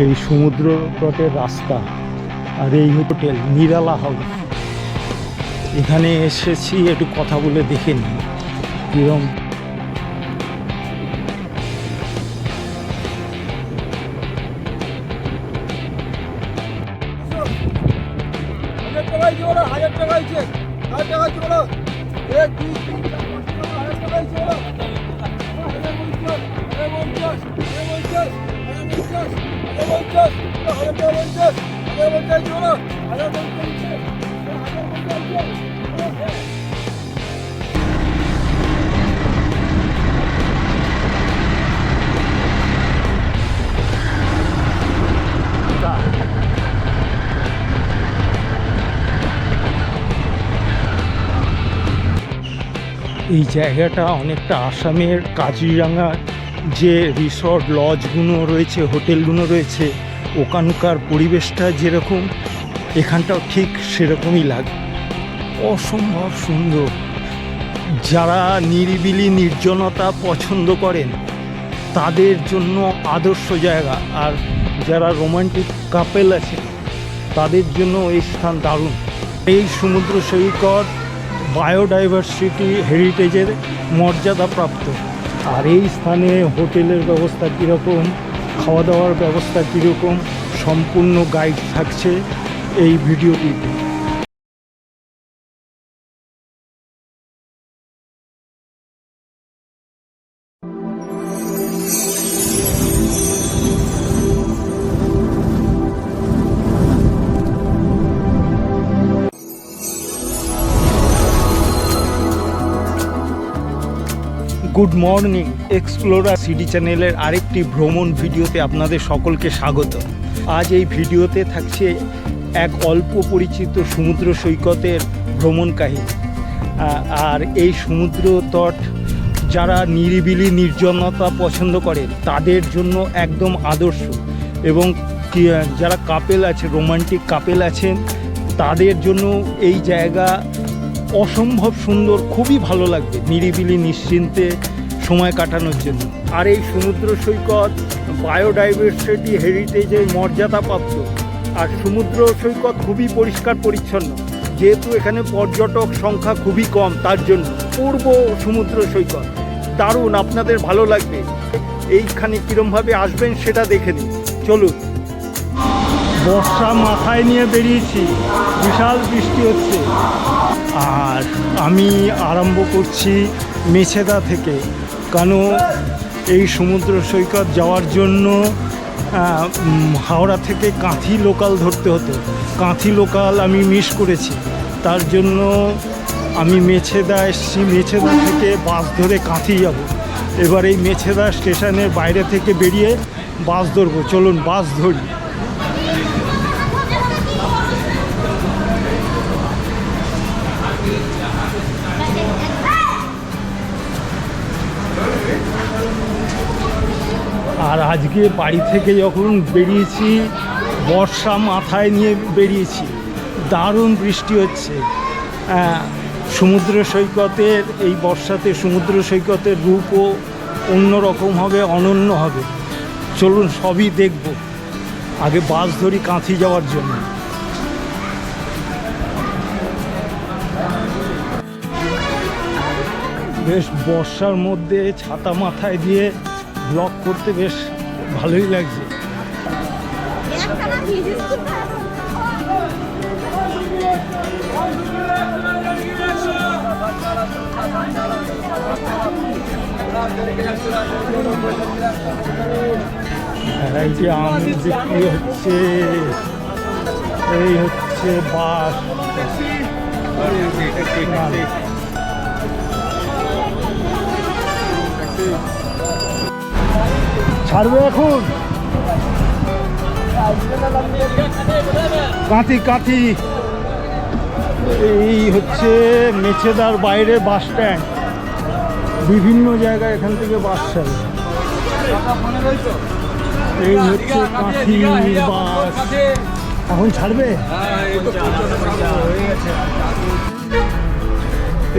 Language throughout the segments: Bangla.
এই সমুদ্র তটের রাস্তা আর এই হোটেল নিরালা হাউস। এখানে এসেছি একটু কথা বলে দেখে নিই কিরম। এই জায়গাটা অনেকটা আসামের কাজিরাঙা যে রিসর্ট লজগুলো রয়েছে, হোটেলগুলো রয়েছে, ওখানকার পরিবেশটা যেরকম এখানটাও ঠিক সেরকমই লাগে। অসম্ভব সুন্দর। যারা নিরিবিলি নির্জনতা পছন্দ করেন তাদের জন্য আদর্শ জায়গা, আর যারা রোমান্টিক কাপেল আছে তাদের জন্য এই স্থান দারুণ। এই সমুদ্র সৈকত বায়োডাইভার্সিটি হেরিটেজের মর্যাদাপ্রাপ্ত। আর এই স্থানে হোটেলের ব্যবস্থা কীরকম, খাওয়া দাওয়ার ব্যবস্থা কীরকম, সম্পূর্ণ গাইড থাকছে এই ভিডিওটিতে। গুড মর্নিং এক্সপ্লোরার সিডি চ্যানেলের আরেকটি ভ্রমণ ভিডিওতে আপনাদের সকলকে স্বাগত। আজ এই ভিডিওতে থাকছে এক অল্প পরিচিত সমুদ্র সৈকতের ভ্রমণ কাহিনী। আর এই সমুদ্র তট যারা নিরিবিলি নির্জনতা পছন্দ করে তাদের জন্য একদম আদর্শ, এবং যারা কাপেল আছে, রোমান্টিক কাপেল আছেন, তাদের জন্য এই জায়গা অসম্ভব সুন্দর, খুবই ভালো লাগবে নিরিবিলি নিশ্চিন্তে সময় কাটানোর জন্য। আর এই সমুদ্র সৈকত বায়োডাইভার্সিটি হেরিটেজের মর্যাদাপ্রাপ্ত। আর সমুদ্র সৈকত খুবই পরিষ্কার পরিচ্ছন্ন, যেহেতু এখানে পর্যটক সংখ্যা খুবই কম, তার জন্য পূর্ব সমুদ্র সৈকত দারুণ, আপনাদের ভালো লাগবে। এইখানে কীরমভাবে আসবেন সেটা দেখে নিন, চলুন। বর্ষা মাথায় নিয়ে বেরিয়েছি, বিশাল বৃষ্টি হচ্ছে। আর আমি আরম্ভ করছি মেছেদা থেকে, কারণ এই সমুদ্র সৈকত যাওয়ার জন্য হাওড়া থেকে কাঁথি লোকাল ধরতে হতো। কাঁথি লোকাল আমি মিস করেছি, তার জন্য আমি মেছেদা এসেছি। মেছেদা থেকে বাস ধরে কাঁথি যাব। এবার এই মেছেদা স্টেশনের বাইরে থেকে বেরিয়ে বাস ধরবো, চলুন বাস ধরি। আর আজকে বাড়ি থেকে যখন বেরিয়েছি, বর্ষা মাথায় নিয়ে বেরিয়েছি, দারুণ বৃষ্টি হচ্ছে। সমুদ্র সৈকতের এই বর্ষাতে সমুদ্র সৈকতের রূপও অন্যরকম হবে, অনন্য হবে। চলুন সবই দেখব। আগে বাস ধরি কাঁথি যাওয়ার জন্য। বেশ বর্ষার মধ্যে ছাতা মাথায় দিয়ে ব্লগ করতে বেশ ভালোই লাগছে। ভ্যারাইটি আম বিক্রি হচ্ছে, এই হচ্ছে বাস। ছাড়বে এখন কাঁথি কাঁথি। এই হচ্ছে মেছেদার বাইরে বাস স্ট্যান্ড, বিভিন্ন জায়গায় এখান থেকে বাস ছাড়ে। এই হচ্ছে কাঁথি বাস, এখন ছাড়বে।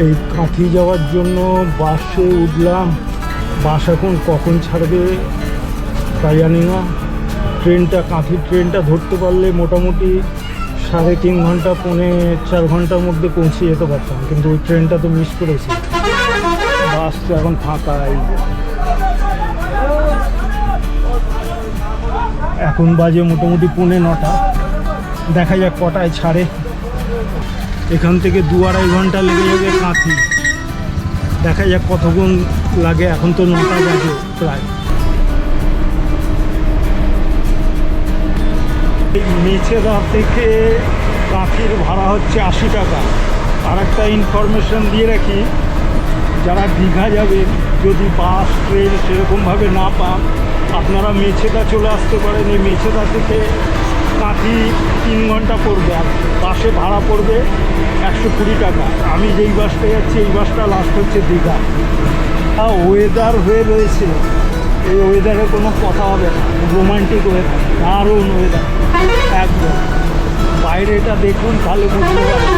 এই কাঁথি যাওয়ার জন্য বাসে উঠলাম। বাস এখন কখন ছাড়বে তা জানি না। ট্রেনটা, কাঁথির ট্রেনটা ধরতে পারলে মোটামুটি 3.5 ঘন্টা 4 ঘন্টার মধ্যে পৌঁছে যেতে পারতাম, কিন্তু ওই ট্রেনটা তো মিস করেছি। বাস তো এখন ফাঁকা। এখন বাজে মোটামুটি 9:15। দেখা যাক কটায় ছাড়ে। এখান থেকে 2-2.5 ঘন্টা লেগে যাবে কাঁথি। দেখা যাক কতক্ষণ লাগে। এখন তো 9টা বাজে প্রায়। মেছেদা থেকে কাঁথির ভাড়া হচ্ছে 80 টাকা। আর একটা ইনফরমেশন দিয়ে রাখি, যারা দীঘা যাবে, যদি বাস ট্রেন সেরকমভাবে না পান, আপনারা মেছেদা চলে আসতে পারেন। এই মেছেদা থেকে কাঁথি 3 ঘন্টা পড়বে, আর বাসে ভাড়া পড়বে 120 টাকা। আমি যেই বাসটা যাচ্ছি এই বাসটা লাস্ট হচ্ছে দীঘা। ওয়েদার হয়ে রয়েছে, এই ওয়েদারে কোনো কথা হবে না। রোমান্টিক ওয়েদার, দারুণ ওয়েদার একদম। বাইরেটা দেখুন তাহলে বুঝতে পারবেন।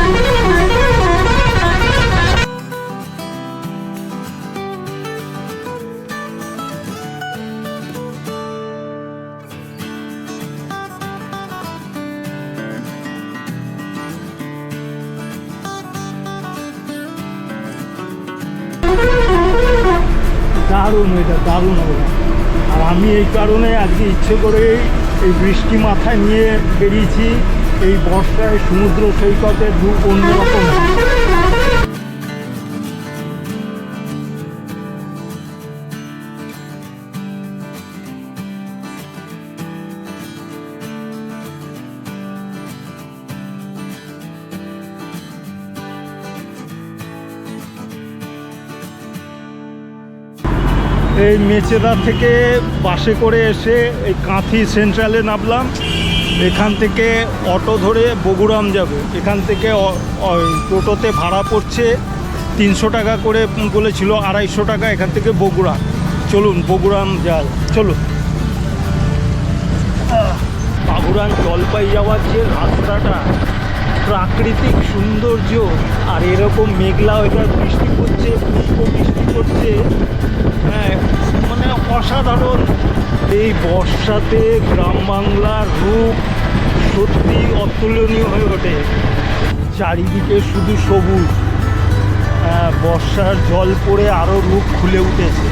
দারুণ ওয়েদার, দারুণ ওয়েদার। আর আমি এই কারণে আজকে ইচ্ছে করে এই বৃষ্টি মাথায় নিয়ে বেরিয়েছি। এই বর্ষায় সমুদ্র সৈকতের অন্যরকম। এই মেছেদা থেকে বাসে করে এসে এই কাঁথি সেন্ট্রালে নামলাম। এখান থেকে অটো ধরে বগুড়াম যাবে। এখান থেকে টোটোতে ভাড়া পড়ছে 300 টাকা করে বলেছিল, 250 টাকা এখান থেকে বগুড়া। চলুন বগুড়াম যাই, চলুন। বাগুড়ান জলপাই যাওয়ার যে রাস্তাটা, প্রাকৃতিক সৌন্দর্য, আর এরকম মেঘলা ওয়েদার, বৃষ্টি পড়ছে, বৃষ্টি পড়ছে, হ্যাঁ, মানে অসাধারণ। এই বর্ষাতে গ্রাম বাংলার রূপ সত্যি অতুলনীয় হয়ে ওঠে। চারিদিকে শুধু সবুজ, বর্ষার জল পড়ে আরও রূপ খুলে উঠেছে।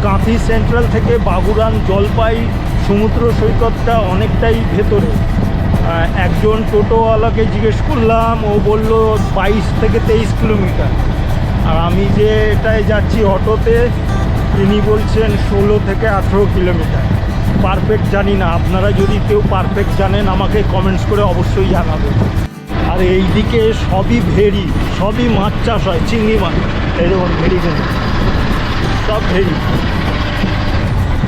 কাঁথি সেন্ট্রাল থেকে বাগুড়ান জলপাই সমুদ্র সৈকতটা অনেকটাই ভেতরে। একজন টোটোওয়ালাকে জিজ্ঞেস করলাম, ও বলল 22 থেকে 23 কিলোমিটার। আর আমি যে এটায় যাচ্ছি অটোতে, তিনি বলছেন 16 থেকে 18 কিলোমিটার। পারফেক্ট জানি না, আপনারা যদি কেউ পারফেক্ট জানেন আমাকে কমেন্টস করে অবশ্যই জানাবেন। আর এই দিকে সবই ভেরি, সবই মাছ চাষ হয়, চিংড়ি মাছ। এই যেমন ভেরিগুলো সব ভেরি,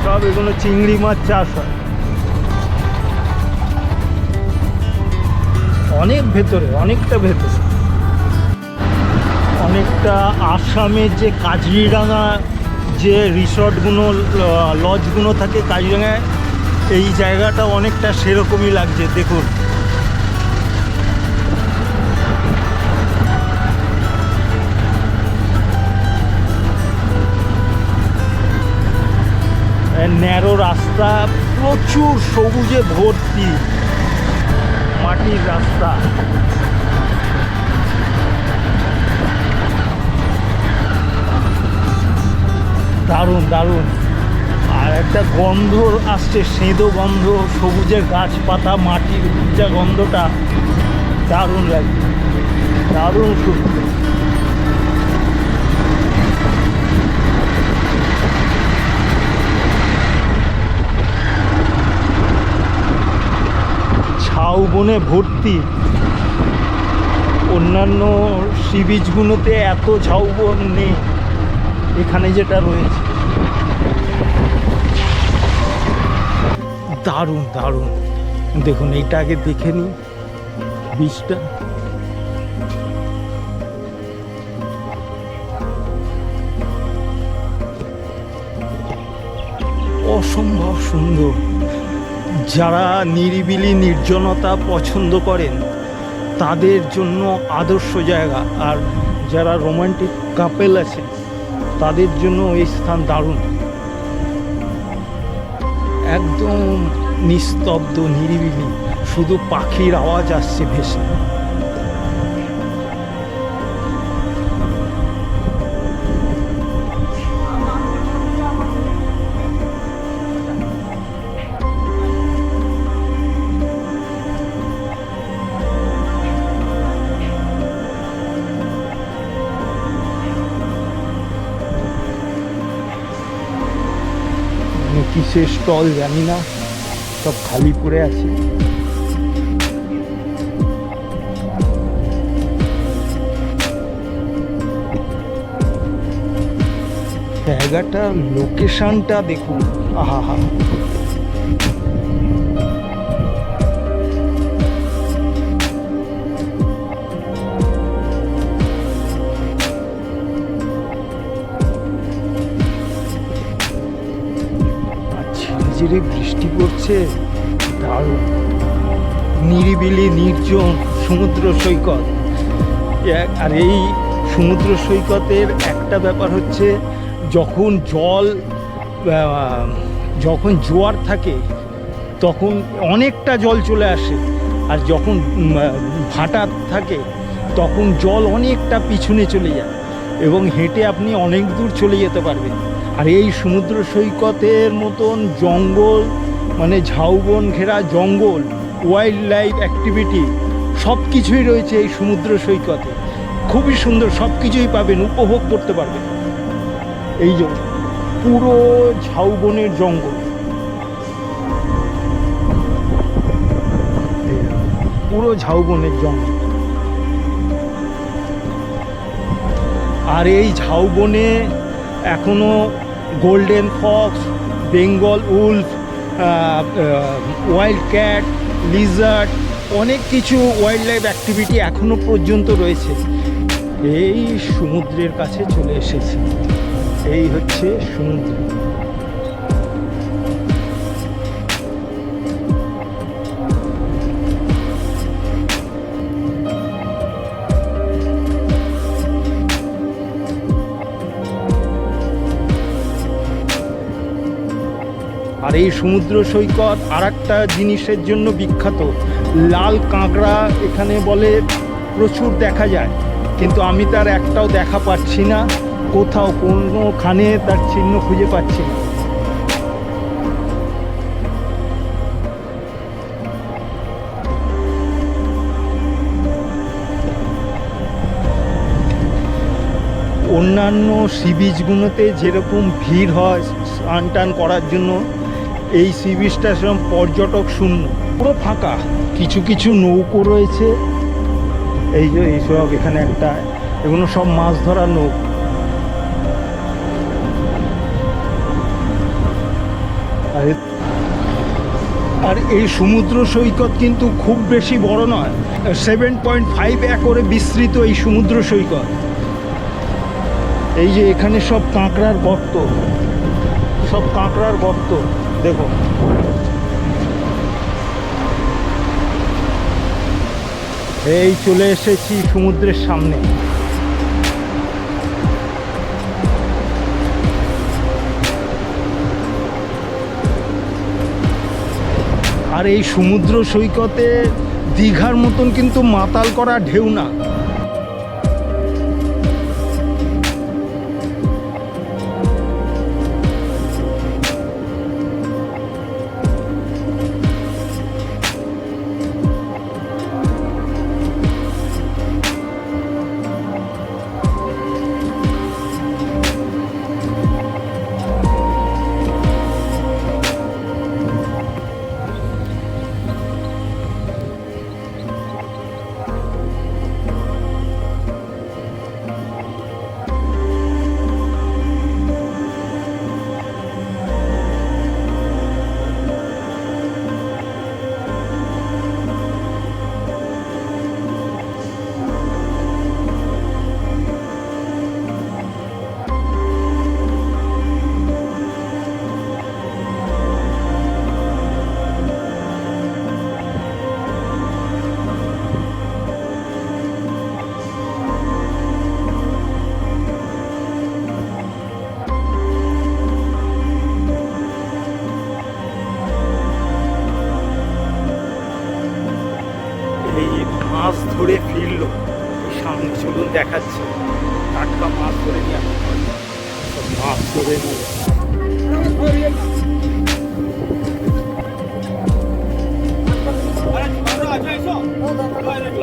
সব এগুলো চিংড়ি মাছ চাষ হয়। অনেক ভেতরে, অনেকটা ভেতরে, অনেকটা আসামের যে কাজিরাঙা যে রিসর্টগুলো, লজগুলো থাকে কাজিরাঙায়, এই জায়গাটা অনেকটা সেরকমই লাগছে। দেখুন ন্যারো রাস্তা, প্রচুর সবুজে ভর্তি, মাটির রাস্তা। দারুণ দারুণ। আর একটা গন্ধ আসছে, সেঁদো গন্ধ, সবুজের গাছপাতা, মাটির যা গন্ধটা, দারুণ লাগছে, দারুণ সুস্থ। ঝাউবনে ভর্তি। অন্যান্য সি বিচগুলোতে এত ঝাউবন নেই, এখানে যেটা রয়েছে। দারুণ দারুণ, দেখুন এইটা আগে দেখে নিই বীজটা। অসম্ভব সুন্দর। যারা নিরিবিলি নির্জনতা পছন্দ করেন তাদের জন্য আদর্শ জায়গা, আর যারা রোমান্টিক কাপেল আছে তাদের জন্য এই স্থান দারুণ। একদম নিস্তব্ধ নিরিবিলি, শুধু পাখির আওয়াজ আসছে ভেসে। কিসের স্টল জানি না, সব খালি পড়ে আছে। জায়গাটার লোকেশনটা দেখুন, আহা হা। ঝিরিঝিরি বৃষ্টি পড়ছে, দারুণ নিরিবিলি নির্জন সমুদ্র সৈকত। আর এই সমুদ্র সৈকতের একটা ব্যাপার হচ্ছে, যখন জোয়ার থাকে তখন অনেকটা জল চলে আসে, আর যখন ভাটা থাকে তখন জল অনেকটা পিছনে চলে যায় এবং হেঁটে আপনি অনেক দূর চলে যেতে পারবেন। আর এই সমুদ্র সৈকতের মতন জঙ্গল, মানে ঝাউবন ঘেরা জঙ্গল, ওয়াইল্ড লাইফ অ্যাক্টিভিটি সব কিছুই রয়েছে এই সমুদ্র সৈকতে। খুবই সুন্দর, সব কিছুই পাবেন, উপভোগ করতে পারবেন। এই যে পুরো ঝাউবনের জঙ্গল, পুরো ঝাউবনের জঙ্গল। আর এই ঝাউবনে এখনো golden Fox, Bengal Wolf, wild cat, Lizaad, অনেক কিছু ওয়াইল্ড লাইফ অ্যাক্টিভিটি এখনো পর্যন্ত রয়েছে। এই সমুদ্রের কাছে চলে এসেছে, এই হচ্ছে সমুদ্র। আর এই সমুদ্র সৈকত আর একটা জিনিসের জন্য বিখ্যাত, লাল কাঁকড়া এখানে বলে প্রচুর দেখা যায়, কিন্তু আমি তার একটাও দেখা পাচ্ছি না, কোথাও কোনোখানে তার চিহ্ন খুঁজে পাচ্ছি না। অন্যান্য সি বিচগুলোতে যেরকম ভিড় হয় স্নান টান করার জন্য, এই সি বিচটা সেরকম পর্যটক শূন্য, পুরো ফাঁকা। কিছু কিছু নৌকো রয়েছে, এই যে এইসব এখানে একটা, এগুলো সব মাছ ধরার নৌকো। আর এই সমুদ্র সৈকত কিন্তু খুব বেশি বড় নয়, 7.5 একরে বিস্তৃত এই সমুদ্র সৈকত। এই যে এখানে সব কাঁকড়ার গর্ত, সব কাঁকড়ার গর্ত দেখো। এই চলে এসেছি সমুদ্রের সামনে। আর এই সমুদ্র সৈকতে দীঘার মতন কিন্তু মাতাল করা ঢেউ না। ধরে ফিরলো। এই সামনে চলুন দেখাচ্ছে, টাটকা মাছ ধরে নিয়ে মাছ ধরে নিয়ে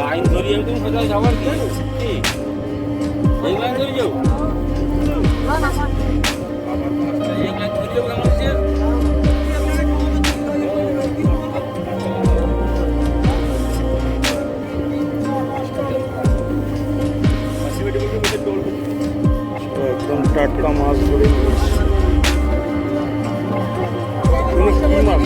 লাইন ধরিয়ে তুমি কোথায় যাবার কি এই লাইন ধরে যাও এই লাইন ধরে যাও কেমন হচ্ছে একদম টাটকা মাছ ধরে নিয়েছি। কি মাছ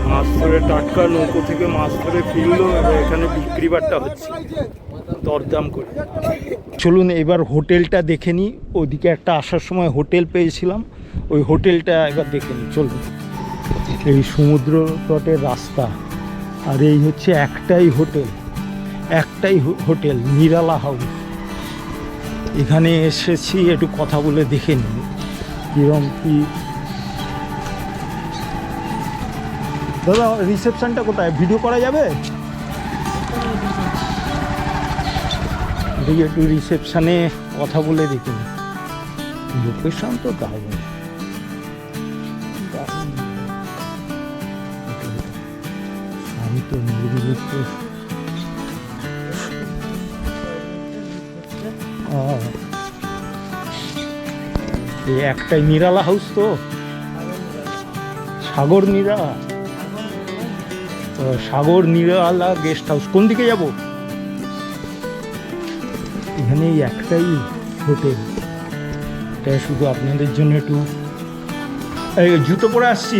মাছ ধরে টাটকা নৌকো থেকে মাছ ধরে ফিরলো, এবার এখানে বিক্রি বাট্টা হচ্ছে দরদাম করে। চলুন এবার হোটেলটা দেখে নিই। ওদিকে একটা আসার সময় হোটেল পেয়েছিলাম, ওই হোটেলটা এবার দেখে নিই। চলুন, এই সমুদ্র তটের রাস্তা, আর এই হচ্ছে একটাই হোটেল নিরালা হাউস। এখানে এসেছি, একটু কথা বলে দেখে নিই কিরম কি। দাদা রিসেপশনটা কোথায়, ভিডিও করা যাবে? দেখি একটু রিসেপশনে কথা বলে দেখি। লোকেশন তো দারুণ, শান্ত নিরিবিলি। এই একটাই নিরালা হাউস তো, সাগর নিরালা গেস্ট হাউস। কোন দিকে যাব? এখানে এই একটাই হোটেল, এটা শুধু আপনাদের জন্য। একটু জুতো পরে আসছি।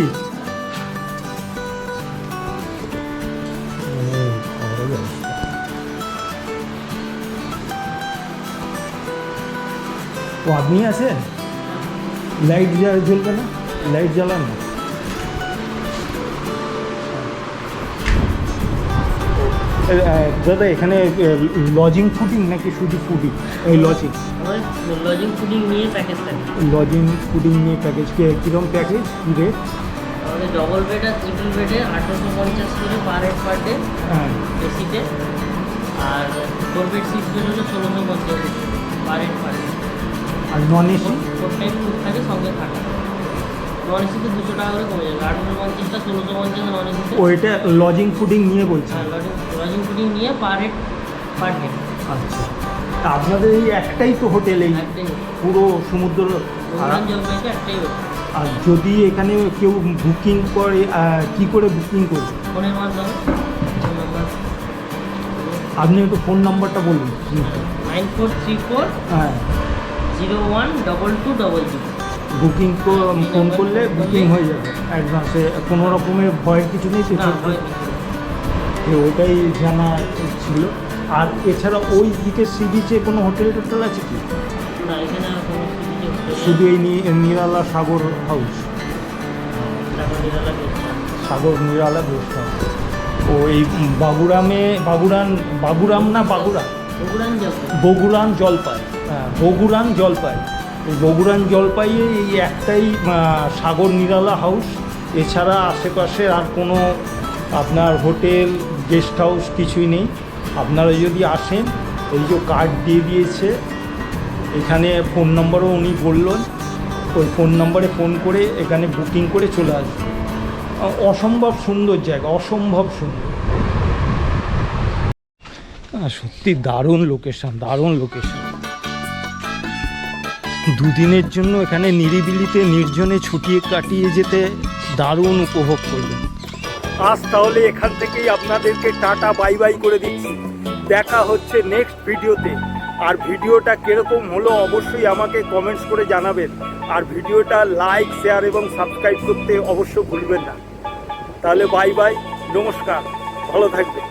ও আপনি আছেন? লাইট জ্বলবে না? লাইট জ্বালান না। দাদা এখানে লজিং ফুডিং নাকি শুধু ফুডিং? এই লজিং ফুডিং নিয়ে প্যাকেজ থাকে। লজিং ফুডিং নিয়ে প্যাকেজ কীরকম প্যাকেজ, কী রেট? আমাদের ডবল বেড আর ট্রিপল বেডে 1850 করে পার হেড পার ডে এসিতে, আর 4 বেড 6 বেড হলে 1650 পার হেড পার ডে। আর নন এসি? 4 টাইপ ফুড থাকে, সঙ্গে থাকে। নন এসিতে 200 টাকা করে কমে যাবে, 1850টা 1650 নন এসিতে। ওইটা লজিং ফুডিং নিয়ে বলছি। হ্যাঁ, লজিং ফুডিং নিয়ে পার হেড পার ডে। আচ্ছা, তা আপনাদের এই একটাই তো হোটেল, এই পুরো সমুদ্র? জলপাইতে একটাই হোটেল। আর যদি এখানে কেউ বুকিং করে, কি করে বুকিং করবে? ফোনের মাধ্যমে। আপনি একটু ফোন নাম্বারটা বলুন। 9434 হ্যাঁ, 012200। বুকিং ফোন করলে বুকিং হয়ে যাবে অ্যাডভান্সে, কোনো রকমের ভয়ের কিছু নেই তো? ওটাই জানা ছিল। আর এছাড়া ওই দিকে সি বিচে কোনো হোটেল টোটেল আছে কি? না, এখানে শুধু এই নিরালা সাগর হাউস, সাগর নিরালা গেস্ট হাউস। ও এই বগুড়ান জলপাই। হ্যাঁ, বগুড়ান জলপাই। এই বগুড়ান জলপাইয়ে এই একটাই সাগর নিরালা হাউস। এছাড়া আশেপাশে আর কোনো আপনার হোটেল গেস্ট হাউস কিছুই নেই। আপনারা যদি আসেন, এই যে কার্ড দিয়ে দিয়েছে, এখানে ফোন নম্বরও উনি বললেন, ওই ফোন নম্বরে ফোন করে এখানে বুকিং করে চলে আসবে। অসম্ভব সুন্দর জায়গা, অসম্ভব সুন্দর। সত্যি দারুণ লোকেশন। দুদিনের জন্য এখানে নিরিবিলিতে নির্জনে ছুটিয়ে কাটিয়ে যেতে দারুণ উপভোগ করলেন। আজ তাহলে এখান থেকেই আপনাদেরকে টাটা বাই বাই করে দিচ্ছি। দেখা হচ্ছে নেক্সট ভিডিওতে। আর ভিডিওটা কীরকম হলো অবশ্যই আমাকে কমেন্টস করে জানাবেন। আর ভিডিওটা লাইক, শেয়ার এবং সাবস্ক্রাইব করতে অবশ্যই ভুলবেন না। তাহলে বাই বাই, নমস্কার, ভালো থাকবেন।